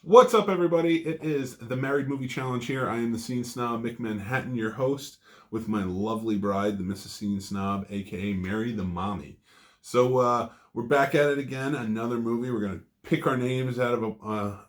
What's up, everybody? It is the Married Movie Challenge here. I am the Scene Snob, Mick Manhattan, your host, with my lovely bride, the Mrs. Scene Snob, aka Mary the Mommy. So we're back at it again. Another movie. We're gonna pick our names out of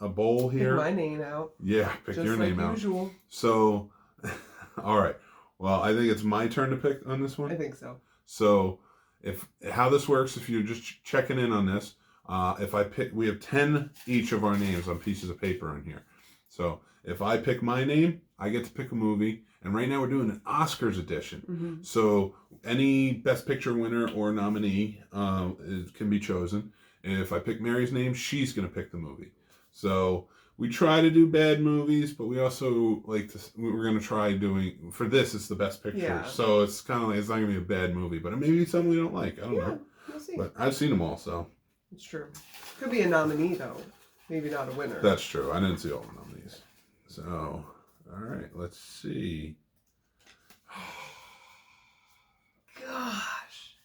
a bowl here. Pick my name out. Yeah, pick just your like name out. Usual. So, all right. Well, I think it's my turn to pick on this one. I think so. So, how this works, if you're just checking in on this. If I pick, we have 10 each of our names on pieces of paper on here. So if I pick my name, I get to pick a movie. And right now we're doing an Oscars edition. Mm-hmm. So any Best Picture winner or nominee can be chosen. And if I pick Mary's name, she's going to pick the movie. So we try to do bad movies, but we also like to, we're going to try doing, for this, it's the Best Picture. Yeah. So it's kind of like, it's not going to be a bad movie, but it may be something we don't like. I don't know. We'll see. But I've seen them all, so. It's true. Could be a nominee, though. Maybe not a winner. That's true. I didn't see all the nominees. So, all right, let's see. Gosh.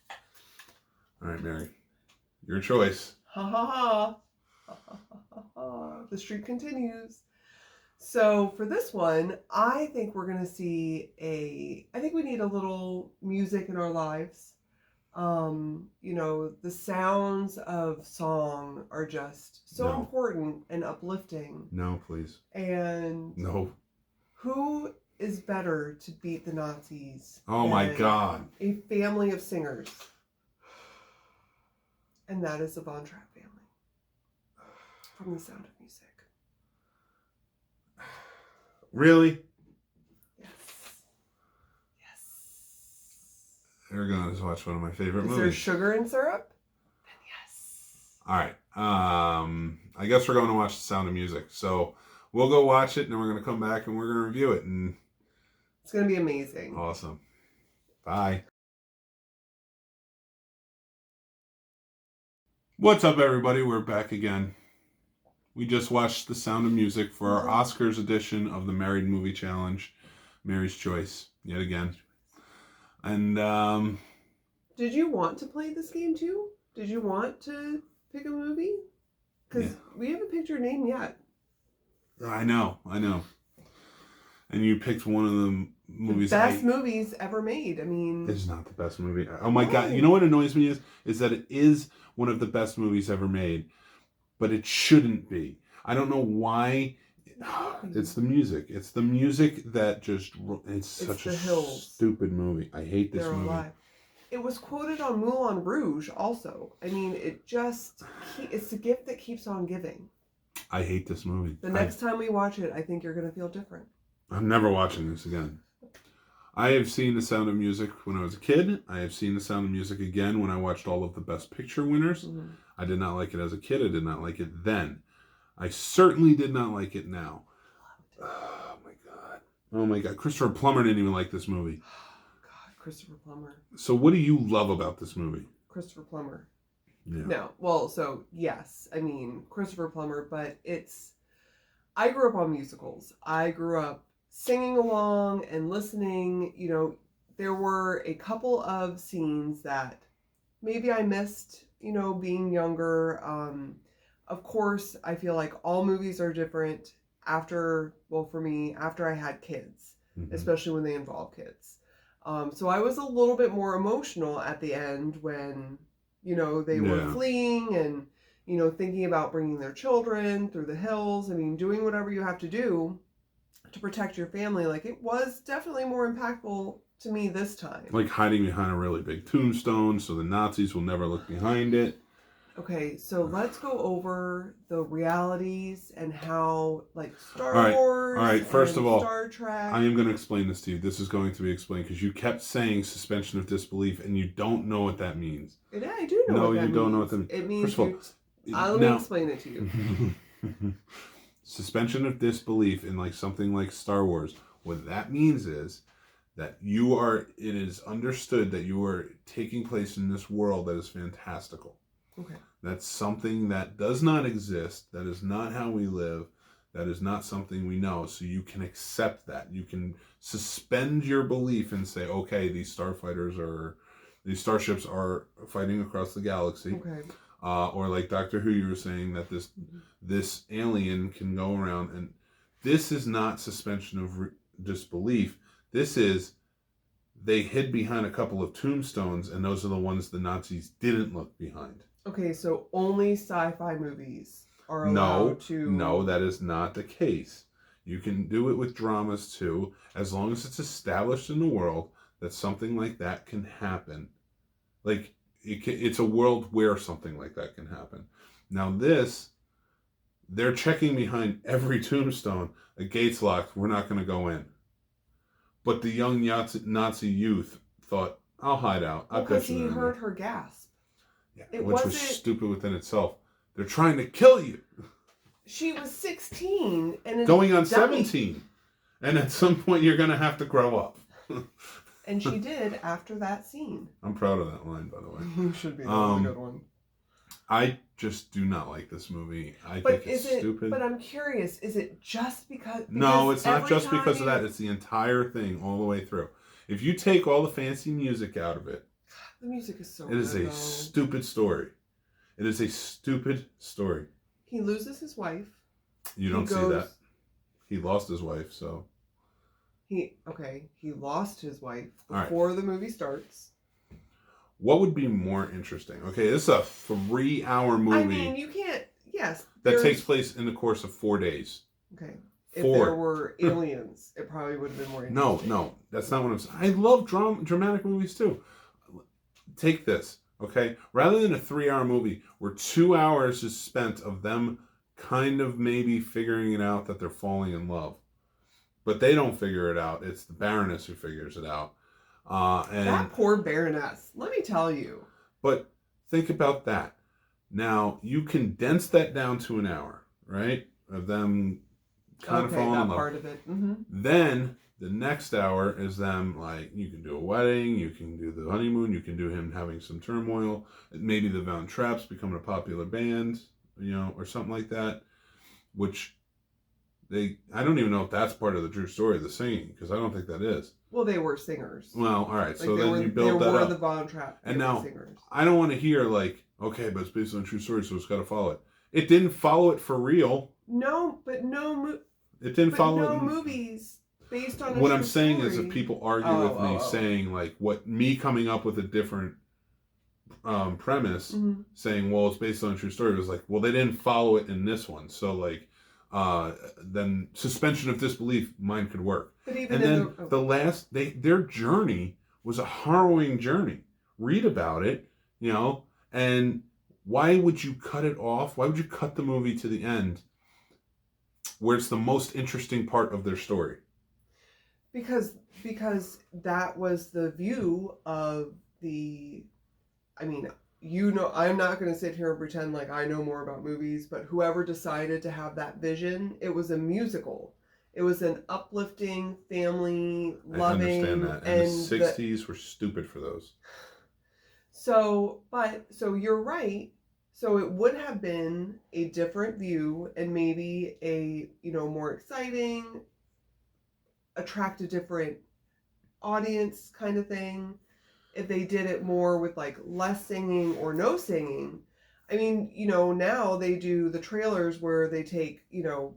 All right, Mary. Your choice. Ha ha ha. Ha ha ha ha. The streak continues. So for this one, I think we're going to see I think we need a little music in our lives. The sounds of song are just so important and uplifting. No, please. And no. Who is better to beat the Nazis? Oh my God. A family of singers. And that is the Von Trapp family. From The Sound of Music. Really? Yes. We're going to watch one of my favorite movies. Is there sugar in syrup? Then yes. All right. I guess we're going to watch The Sound of Music. So we'll go watch it, and then we're going to come back and we're going to review it. And it's going to be amazing. Awesome. Bye. What's up, everybody? We're back again. We just watched The Sound of Music for our Oscars edition of the Married Movie Challenge. Mary's Choice, yet again. And did you want to play this game too? Did you want to pick a movie? Because we haven't picked your name yet. I know. And you picked one of the movies. The best movies ever made. I mean, it's not the best movie. Oh my God! You know what annoys me is that it is one of the best movies ever made, but it shouldn't be. I don't know why. It's the music. It's the music that just. It's such a stupid movie. I hate this movie. Alive. It was quoted on Moulin Rouge also. I mean, it's the gift that keeps on giving. I hate this movie. The next time we watch it, I think you're going to feel different. I'm never watching this again. I have seen The Sound of Music when I was a kid. I have seen The Sound of Music again when I watched all of the Best Picture winners. Mm-hmm. I did not like it as a kid. I did not like it then. I certainly did not like it now. Oh my God. Christopher Plummer didn't even like this movie. God, Christopher Plummer. So what do you love about this movie? Christopher Plummer. Yeah. No. Well, so yes. I mean, Christopher Plummer, but I grew up on musicals. I grew up singing along and listening. There were a couple of scenes that maybe I missed, being younger. Of course, I feel like all movies are different for me, after I had kids, mm-hmm. especially when they involve kids. So I was a little bit more emotional at the end when, they were fleeing and, thinking about bringing their children through the hills. I mean, doing whatever you have to do to protect your family. Like, it was definitely more impactful to me this time. Like hiding behind a really big tombstone so the Nazis will never look behind it. Okay, so let's go over the realities and how, like, Star Wars. All right. First of all, Star Trek. I am going to explain this to you. This is going to be explained because you kept saying suspension of disbelief and you don't know what that means. Yeah, I do know what that means. No, you don't know what that means. It means. First of all, let me explain it to you. Suspension of disbelief in like something like Star Wars. What that means is that it is understood that you are taking place in this world that is fantastical. Okay. That's something that does not exist. That is not how we live. That is not something we know. So you can accept that. You can suspend your belief and say, okay, these starships are fighting across the galaxy. Okay. Or like Doctor Who, you were saying that this alien can go around, and this is not suspension of disbelief. This is they hid behind a couple of tombstones, and those are the ones the Nazis didn't look behind. Okay, so only sci-fi movies are No, allowed to. no, that is not the case. You can do it with dramas too, as long as it's established in the world that something like that can happen. Like it's a world where something like that can happen. Now they're checking behind every tombstone. A gate's locked. We're not going to go in. But the young Nazi youth thought, "I'll hide out." Well, because he heard her gasp. Yeah, which was stupid within itself. They're trying to kill you. She was 16 and going on 17, and at some point you're going to have to grow up. And she did after that scene. I'm proud of that line, by the way. You should be. That was a good one. I just do not like this movie. I think it's stupid. But I'm curious, is it just because... No, it's not just because of that. It's the entire thing all the way through. If you take all the fancy music out of it... The music is so good, It is a stupid story. It is a stupid story. He loses his wife. You don't see that. He lost his wife, so... He lost his wife before the movie starts. What would be more interesting? Okay, this is a 3-hour movie. I mean, you can't... Yes. That takes place in the course of 4 days. Okay. If there were aliens, it probably would have been more interesting. No. That's not what I'm saying. I love dramatic movies, too. Take this, okay? Rather than a 3-hour movie where 2 hours is spent of them kind of maybe figuring it out that they're falling in love. But they don't figure it out. It's the Baroness who figures it out. And that poor Baroness, let me tell you. But think about that. Now, you condense that down to an hour, right? Of them kind of falling in love. Part of it. Mm-hmm. Then the next hour is them, like, you can do a wedding, you can do the honeymoon, you can do him having some turmoil, maybe the Von Trapps becoming a popular band, or something like that, which I don't even know if that's part of the true story of the singing, because I don't think that is. Well, they were singers. Well, all right, so then you build that up. They were the Von Trapp. And now, I don't want to hear, like, okay, but it's based on a true story, so it's got to follow it. It didn't follow it for real. No, but no... It didn't follow no movies based on a What true I'm saying story. is if people argue with me saying, like, me coming up with a different premise, saying, well, it's based on a true story, it was like, well, they didn't follow it in this one, so, like, then suspension of disbelief, mine could work. But even their journey was a harrowing journey. Read about it, and why would you cut it off? Why would you cut the movie to the end where it's the most interesting part of their story? Because that was the view of the... I mean... I'm not going to sit here and pretend like I know more about movies, but whoever decided to have that vision, it was a musical. It was an uplifting, family, loving... I understand that. And the 60s were stupid for those. So you're right. So it would have been a different view and maybe a, more exciting, attract a different audience kind of thing. If they did it more with like less singing or no singing. I mean, now they do the trailers where they take,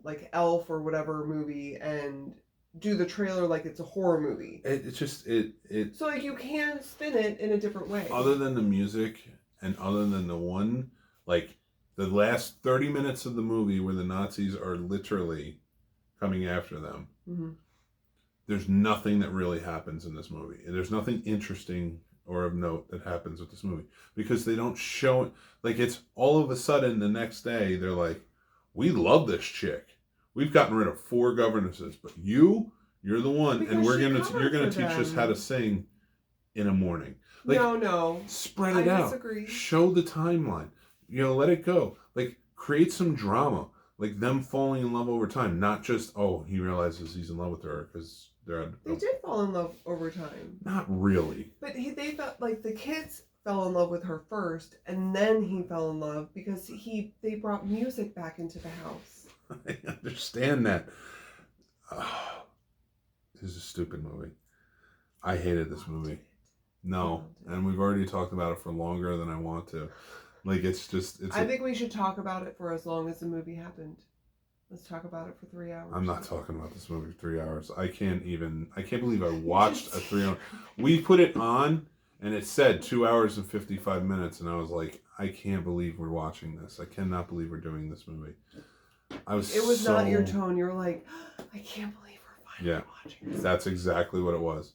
like Elf or whatever movie and do the trailer like it's a horror movie. It's just, So like you can spin it in a different way. Other than the music and other than the one, like the last 30 minutes of the movie where the Nazis are literally coming after them. Mm-hmm. There's nothing that really happens in this movie. And there's nothing interesting or of note that happens with this movie because they don't show it. Like it's all of a sudden the next day they're like, we love this chick. We've gotten rid of 4 governesses, but you're the one, because and you're gonna teach us how to sing in a morning. Like, no, spread it out. Disagree. Show the timeline. Let it go. Like create some drama. Like them falling in love over time, not just he realizes he's in love with her because. They did fall in love over time. Not really. But they felt like the kids fell in love with her first, and then he fell in love because they brought music back into the house. I understand that. This is a stupid movie. I hated this movie. No, and we've already talked about it for longer than I want to. Like it's I think we should talk about it for as long as the movie happened. Let's talk about it for 3 hours. I'm not talking about this movie for 3 hours. I can't believe I watched a 3 hour. We put it on and it said 2 hours and 55 minutes. And I was like, I can't believe we're watching this. I cannot believe we're doing this movie. It was not your tone. You were like, I can't believe we're finally watching this. That's exactly what it was.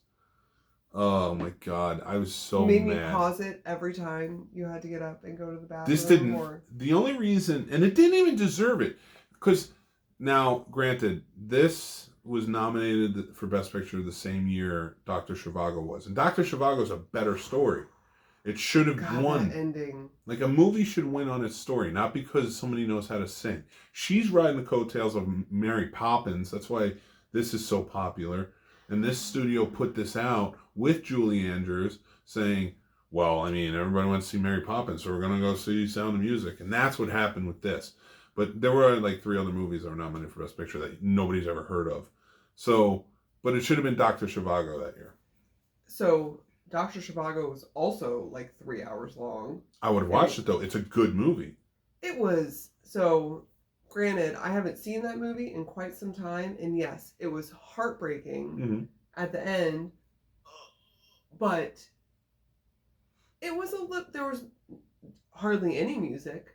Oh my God. I was so mad. You made me pause it every time you had to get up and go to the bathroom. This didn't. The only reason, and it didn't even deserve it. Because now, granted, this was nominated for Best Picture the same year Dr. Zhivago was. And Dr. Zhivago is a better story. It should have won. That ending. Like a movie should win on its story, not because somebody knows how to sing. She's riding the coattails of Mary Poppins. That's why this is so popular. And this studio put this out with Julie Andrews saying, well, I mean, everybody wants to see Mary Poppins, so we're going to go see Sound of Music. And that's what happened with this. But there were like 3 other movies that were nominated for Best Picture that nobody's ever heard of. So, but it should have been Dr. Zhivago that year. So, Dr. Zhivago was also like 3 hours long. I would have watched it though. It's a good movie. It was. So, granted, I haven't seen that movie in quite some time. And yes, it was heartbreaking at the end. But it was there was hardly any music.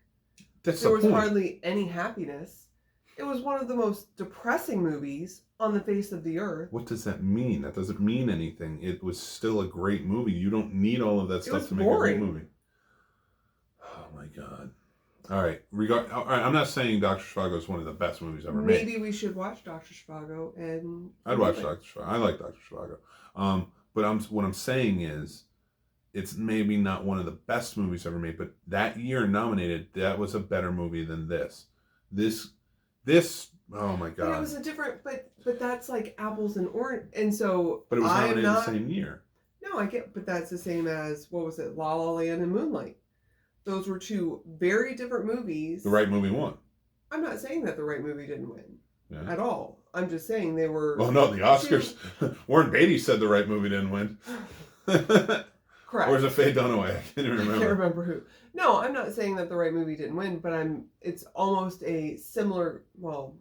There was hardly any happiness. It was one of the most depressing movies on the face of the earth. What does that mean? That doesn't mean anything. It was still a great movie. You don't need all of that stuff to make a great movie. Oh my God. All right. I'm not saying Dr. Zhivago is one of the best movies ever made. Maybe we should watch Dr. Zhivago and... I'd watch Dr. Zhivago. I like Dr. Zhivago. But what I'm saying is, it's maybe not one of the best movies ever made, but that year nominated, that was a better movie than this. This, oh my God. But it was a different, but that's like apples and orange, and so. But it was nominated the same year. No, I get, but that's the same as, what was it, La La Land and Moonlight. Those were 2 very different movies. The right movie won. I'm not saying that the right movie didn't win at all. I'm just saying they were. Well, no, the Oscars. Warren Beatty said the right movie didn't win. Correct. Or is it Faye Dunaway? I can't even remember. I can't remember who. No, I'm not saying that the right movie didn't win, but it's almost a similar, well,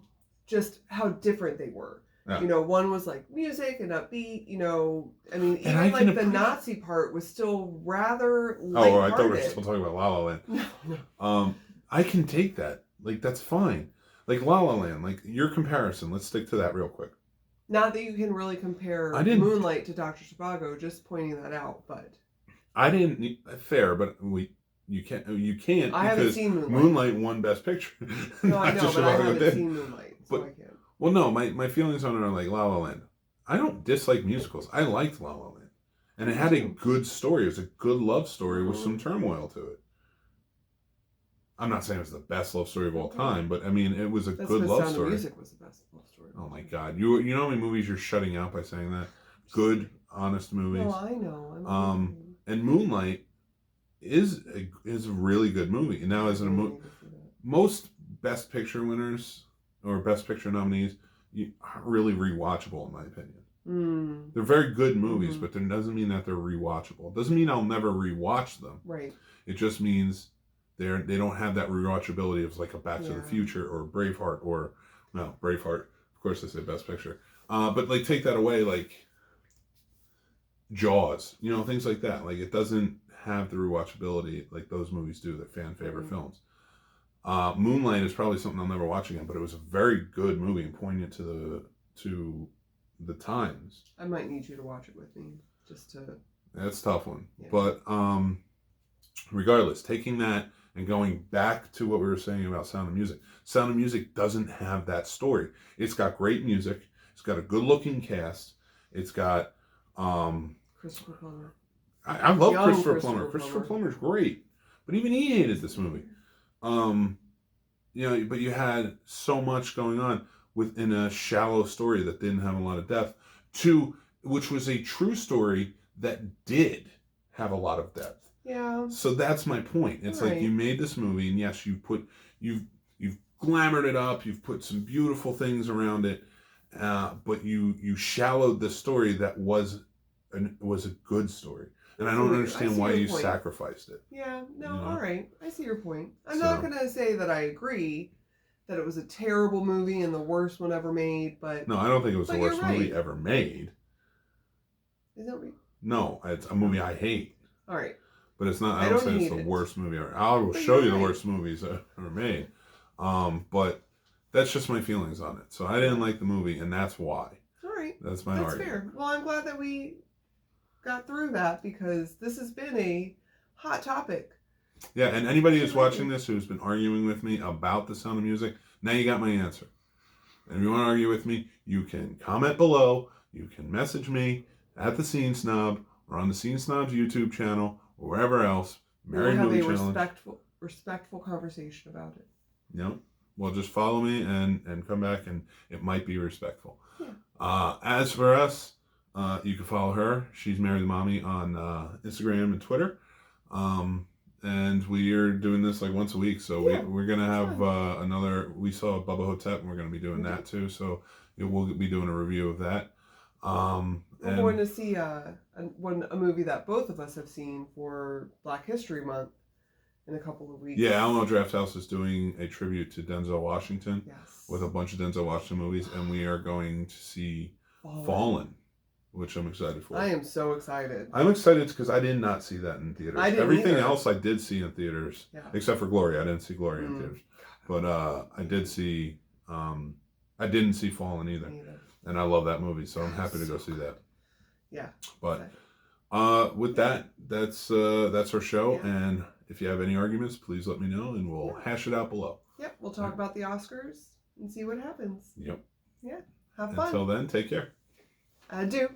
just how different they were. Yeah. You know, one was like music and upbeat, you know, I mean, even like the Nazi part was still rather lighthearted. Oh, I thought we were still talking about La La Land. No. I can take that. Like, that's fine. Like La La Land, like your comparison, let's stick to that real quick. Not that you can really compare Moonlight to Dr. Zhivago, just pointing that out, but... I didn't, fair, but you can't I haven't seen Moonlight. Moonlight won Best Picture. No, I know, but I haven't seen Moonlight, so I can't. Well, no, my feelings on it are like La La Land. I don't dislike musicals. I liked La La Land. And it had a good story. It was a good love story with some turmoil to it. I'm not saying it's the best love story of all time, but I mean, it was a good love story. Sound of Music was the best love story. Oh my God. You know how many movies you're shutting out by saying that? Good, honest movies. No, I know. And Moonlight is a really good movie. And now, most Best Picture winners or Best Picture nominees are really rewatchable, in my opinion. They're very good movies, but that doesn't mean that they're rewatchable. It doesn't mean I'll never rewatch them. Right. It just means they don't have that rewatchability of like a Back to the Future or Braveheart or Braveheart. Of course, I say Best Picture. But like take that away, like Jaws, you know, things like that. Like it doesn't have the rewatchability like those movies do. They're fan favorite films. Moonlight is probably something I'll never watch again, but it was a very good movie and poignant to the times. I might need you to watch it with me just to. That's a tough one, but regardless, taking that and going back to what we were saying about Sound of Music. Sound of Music doesn't have that story. It's got great music. It's got a good-looking cast. It's got Christopher Plummer. I love Christopher Plummer. Christopher Plummer's great, but even he hated this movie. You know, but you had so much going on within a shallow story that didn't have a lot of depth, which was a true story that did have a lot of depth. Yeah. So that's my point. It's like you made this movie, and yes, you've glamoured it up, you've put some beautiful things around it, but you shallowed the story that was a good story. and I don't I understand see why your you point. sacrificed it. Yeah, no, You know? all right. I see your point. I'm So- not going to say that I agree that it was a terrible movie and the worst one ever made, but No, I don't think it was the But you're worst movie right. ever made. is that right? No, it's a movie I hate. All right. But it's not. I I don't don't say it's hate the it. worst movie ever. I will But show you're you the right. worst movies ever made. But that's just my feelings on it. So I didn't like the movie, and that's why. All right. That's my That's argument. fair. Well, I'm glad that we got through that because this has been a hot topic. Yeah, and anybody who's Sure. watching this who's been arguing with me about The Sound of Music, now you got my answer. And if you want to argue with me, you can comment below. You can message me at the Scene Snob or on the Scene Snob's YouTube channel or wherever else. We'll Married have Movie a Challenge. respectful conversation about it. Yep. Well, just follow me and come back, and it might be respectful. Yeah. As for us, you can follow her. She's Mary the Mommy on Instagram and Twitter. And we are doing this like once a week. So Yeah, we're going to have fun. another, we saw Bubba Hotep, and we're going to be doing that too. So we'll be doing a review of that. We're going to see a movie that both of us have seen for Black History Month in a couple of weeks. Yeah, Alamo Draft House is doing a tribute to Denzel Washington Yes. with a bunch of Denzel Washington movies, and we are going to see Fallen, which I'm excited for. I am so excited. I'm excited because I did not see that in theaters. I didn't Everything either. else I did see in theaters, Yeah. except for Gloria. I didn't see Gloria in theaters, but I did see. I didn't see Fallen either, and I love that movie, so I'm happy to go see that. Yeah. But with that, that's our show, Yeah. and if you have any arguments, please let me know, and we'll hash it out below. Yep. We'll talk about the Oscars and see what happens. Yep. Yeah. Have fun. Until then, take care. Adieu.